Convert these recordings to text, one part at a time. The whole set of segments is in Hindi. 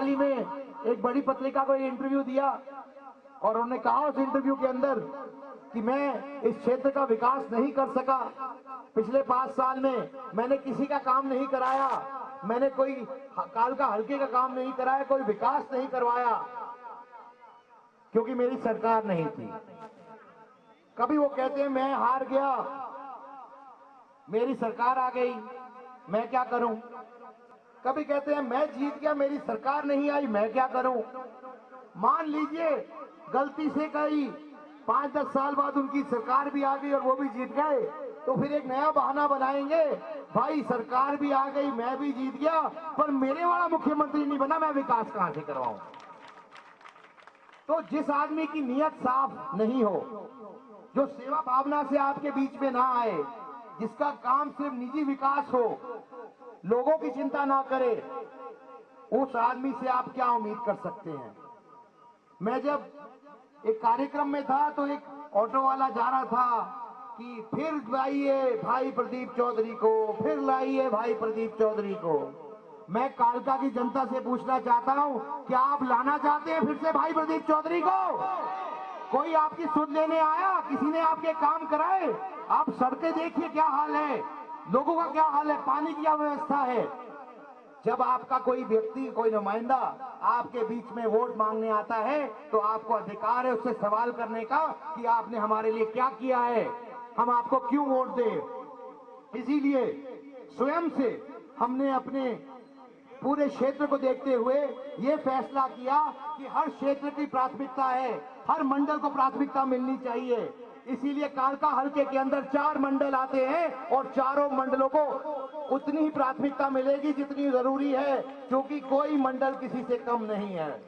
हाल ही में एक बड़ी पत्रिका को इंटरव्यू दिया और उन्होंने कहा उस इंटरव्यू के अंदर कि मैं इस क्षेत्र का विकास नहीं कर सका। पिछले 5 साल में मैंने किसी का काम नहीं कराया, मैंने कोई कालका हल्के का काम नहीं कराया, कोई विकास नहीं करवाया, क्योंकि मेरी सरकार नहीं थी। कभी वो कहते हैं मैं हार गया, मेरी सरकार आ गई, मैं क्या करूं। कभी कहते हैं मैं जीत गया, मेरी सरकार नहीं आई, मैं क्या करूं। मान लीजिए गलती से कही 5-10 साल बाद उनकी सरकार भी आ गई और वो भी जीत गए, तो फिर एक नया बहाना बनाएंगे, भाई सरकार भी आ गई, मैं भी जीत गया, पर मेरे वाला मुख्यमंत्री नहीं बना, मैं विकास कहां से करवाऊं। तो जिस आदमी की नीयत साफ नहीं हो, जो सेवा भावना से आपके बीच में ना आए, जिसका काम सिर्फ निजी विकास हो, लोगों की चिंता ना करे, उस आदमी से आप क्या उम्मीद कर सकते हैं। मैं जब एक कार्यक्रम में था तो एक ऑटो वाला जा रहा था कि फिर लाइए भाई प्रदीप चौधरी को, फिर लाइए भाई प्रदीप चौधरी को। मैं कालका की जनता से पूछना चाहता हूं, क्या आप लाना चाहते हैं फिर से भाई प्रदीप चौधरी को? कोई आपकी सुध लेने आया? किसी ने आपके काम कराए? आप सड़कें देखिए क्या हाल है, लोगों का क्या हाल है, पानी की क्या व्यवस्था है। जब आपका कोई व्यक्ति, कोई नुमाइंदा आपके बीच में वोट मांगने आता है, तो आपको अधिकार है उससे सवाल करने का कि आपने हमारे लिए क्या किया है, हम आपको क्यों वोट दें। इसीलिए स्वयं से हमने अपने पूरे क्षेत्र को देखते हुए ये फैसला किया कि हर क्षेत्र की प्राथमिकता है, हर मंडल को प्राथमिकता मिलनी चाहिए। इसीलिए कालका हल्के के अंदर 4 मंडल आते हैं और चारों मंडलों को उतनी ही प्राथमिकता मिलेगी जितनी जरूरी है, क्योंकि कोई मंडल किसी से कम नहीं है।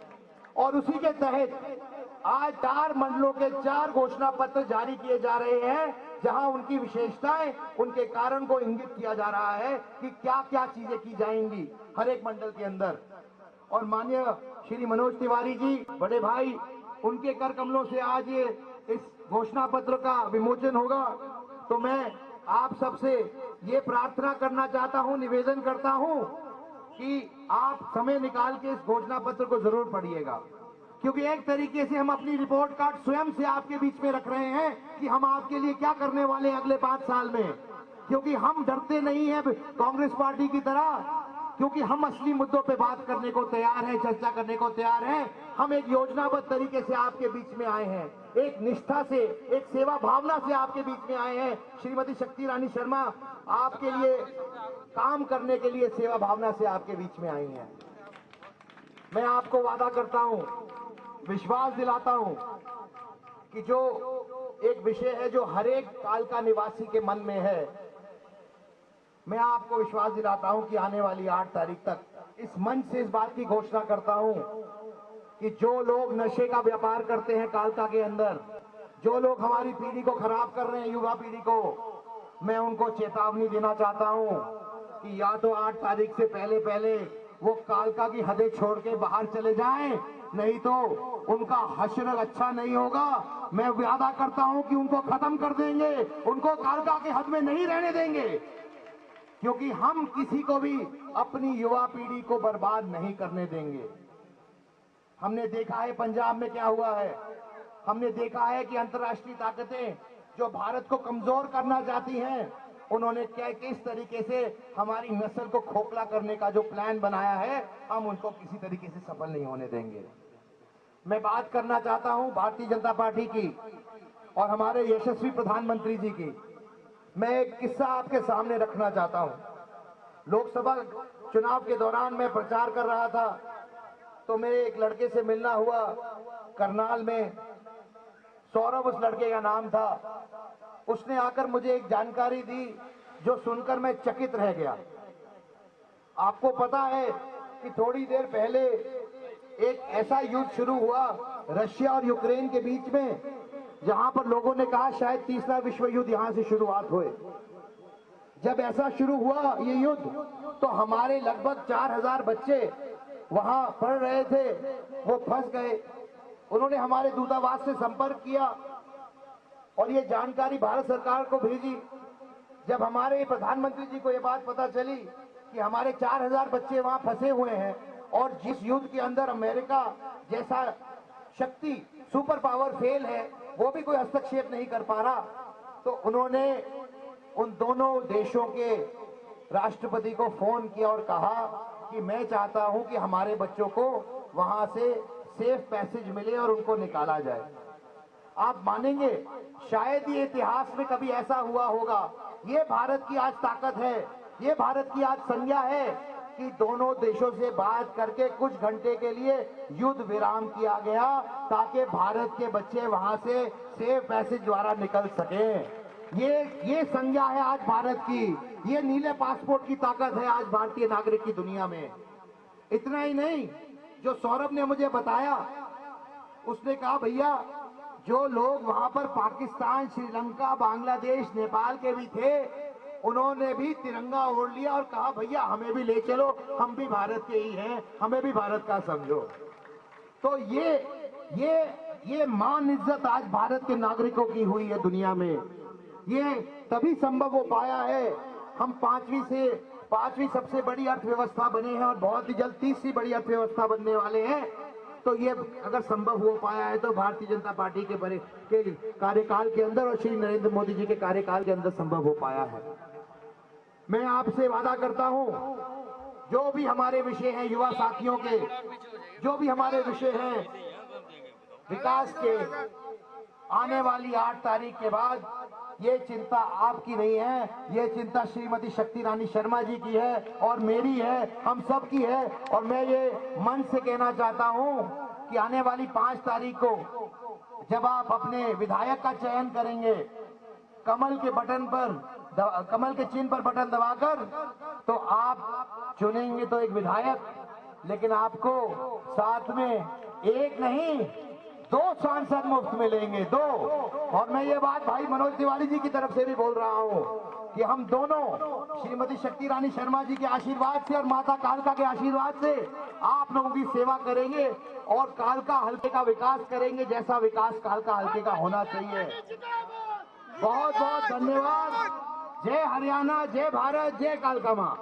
और उसी के तहत आज 4 मंडलों के 4 घोषणा पत्र जारी किए जा रहे हैं, जहां उनकी विशेषताएं, उनके कारण को इंगित किया जा रहा है कि क्या क्या चीजें की जाएंगी हर एक मंडल के अंदर। और माननीय श्री मनोज तिवारी जी, बड़े भाई, उनके कर कमलों से आज ये इस घोषणा पत्र का विमोचन होगा। तो मैं आप सबसे ये प्रार्थना करना चाहता हूं, निवेदन करता हूं कि आप समय निकाल के इस घोषणा पत्र को जरूर पढ़िएगा, क्योंकि एक तरीके से हम अपनी रिपोर्ट कार्ड स्वयं से आपके बीच में रख रहे हैं कि हम आपके लिए क्या करने वाले हैं अगले 5 साल में। क्योंकि हम डरते नहीं हैं कांग्रेस पार्टी की तरह, क्योंकि हम असली मुद्दों पे बात करने को तैयार हैं, चर्चा करने को तैयार हैं। हम एक योजनाबद्ध तरीके से आपके बीच में आए हैं, एक निष्ठा से, एक सेवा भावना से आपके बीच में आए हैं। श्रीमती शक्ति रानी शर्मा आपके लिए काम करने के लिए सेवा भावना से आपके बीच में आई हैं। मैं आपको वादा करता हूं, विश्वास दिलाता हूं कि जो एक विषय है जो हर एक कालका निवासी के मन में है, मैं आपको विश्वास दिलाता हूं कि आने वाली 8 तारीख तक इस मंच से इस बात की घोषणा करता हूं कि जो लोग नशे का व्यापार करते हैं कालका के अंदर, जो लोग हमारी पीढ़ी को खराब कर रहे हैं, युवा पीढ़ी को, मैं उनको चेतावनी देना चाहता हूं कि या तो 8 तारीख से पहले वो कालका की हदें छोड़ के बाहर चले जाएं, नहीं तो उनका हश्र अच्छा नहीं होगा। मैं वादा करता हूं कि उनको खत्म कर देंगे, उनको कालका के हद में नहीं रहने देंगे, क्योंकि हम किसी को भी अपनी युवा पीढ़ी को बर्बाद नहीं करने देंगे। हमने देखा है पंजाब में क्या हुआ है, हमने देखा है कि अंतर्राष्ट्रीय ताकतें जो भारत को कमजोर करना चाहती हैं, उन्होंने क्या किस तरीके से हमारी नस्ल को खोखला करने का जो प्लान बनाया है, हम उनको किसी तरीके से सफल नहीं होने देंगे। मैं बात करना चाहता हूं भारतीय जनता पार्टी की और हमारे यशस्वी प्रधानमंत्री जी की। मैं एक किस्सा आपके सामने रखना चाहता हूं। लोकसभा चुनाव के दौरान मैं प्रचार कर रहा था, तो मेरे एक लड़के से मिलना हुआ करनाल में, सौरभ उस लड़के का नाम था। उसने आकर मुझे एक जानकारी दी जो सुनकर मैं चकित रह गया। आपको पता है कि थोड़ी देर पहले एक ऐसा युद्ध शुरू हुआ रशिया और यूक्रेन के बीच में, जहां पर लोगों ने कहा शायद तीसरा विश्व युद्ध यहां से शुरुआत हुए। जब ऐसा शुरू हुआ ये युद्ध, तो हमारे लगभग 4000 बच्चे वहां पढ़ रहे थे, वो फंस गए। उन्होंने हमारे दूतावास से संपर्क किया और ये जानकारी भारत सरकार को भेजी। जब हमारे प्रधानमंत्री जी को ये बात पता चली कि हमारे 4000 बच्चे वहां फंसे हुए हैं और जिस युद्ध के अंदर अमेरिका जैसा शक्ति सुपर पावर फेल है, वो भी कोई हस्तक्षेप नहीं कर पा रहा, तो उन्होंने उन दोनों देशों के राष्ट्रपति को फोन किया और कहा कि मैं चाहता हूं कि हमारे बच्चों को वहां से सेफ पैसेज मिले और उनको निकाला जाए। आप मानेंगे, शायद ये इतिहास में कभी ऐसा हुआ होगा। ये भारत की आज ताकत है, ये भारत की आज संज्ञा है कि दोनों देशों से बात करके कुछ घंटे के लिए युद्ध विराम किया गया ताकि भारत के बच्चे वहां से सेफ पैसेज द्वारा निकल सकें। ये संज्ञा है आज भारत की, ये नीले पासपोर्ट की ताकत है आज भारतीय नागरिक की दुनिया में। इतना ही नहीं, जो सौरभ ने मुझे बताया, उसने कहा भैया जो लोग वहां पर पाकिस्तान, श्रीलंका, बांग्लादेश, नेपाल के भी थे, उन्होंने भी तिरंगा ओढ़ लिया और कहा भैया हमें भी ले चलो, हम भी भारत के ही हैं, हमें भी भारत का समझो। तो ये मान इज्जत आज भारत के नागरिकों की हुई है दुनिया में। ये तभी संभव हो पाया है। हम पांचवी सबसे बड़ी अर्थव्यवस्था बने हैं और बहुत ही जल्द तीसरी बड़ी अर्थव्यवस्था बनने वाले हैं। तो ये अगर संभव हो पाया है तो भारतीय जनता पार्टी के कार्यकाल के अंदर और श्री नरेंद्र मोदी जी के कार्यकाल के अंदर संभव हो पाया है। मैं आपसे वादा करता हूं, जो भी हमारे विषय हैं युवा साथियों के, जो भी हमारे विषय हैं विकास के, आने वाली 8 तारीख के बाद ये चिंता आपकी नहीं है, ये चिंता श्रीमती शक्ति रानी शर्मा जी की है और मेरी है, हम सब की है। और मैं ये मन से कहना चाहता हूं कि आने वाली 5 तारीख को जब आप अपने विधायक का चयन करेंगे, कमल के चिन्ह पर बटन दबाकर, तो आप चुनेंगे तो एक विधायक, लेकिन आपको साथ में एक नहीं 2 सांसद मुफ्त मिलेंगे, 2। और मैं ये बात भाई मनोज तिवारी जी की तरफ से भी बोल रहा हूं कि हम दोनों श्रीमती शक्ति रानी शर्मा जी के आशीर्वाद से और माता कालका के आशीर्वाद से आप लोगों की सेवा करेंगे और कालका हल्के का विकास करेंगे, जैसा विकास कालका हल्के का होना चाहिए। बहुत बहुत धन्यवाद। जय हरियाणा, जय भारत, जय कालका मां।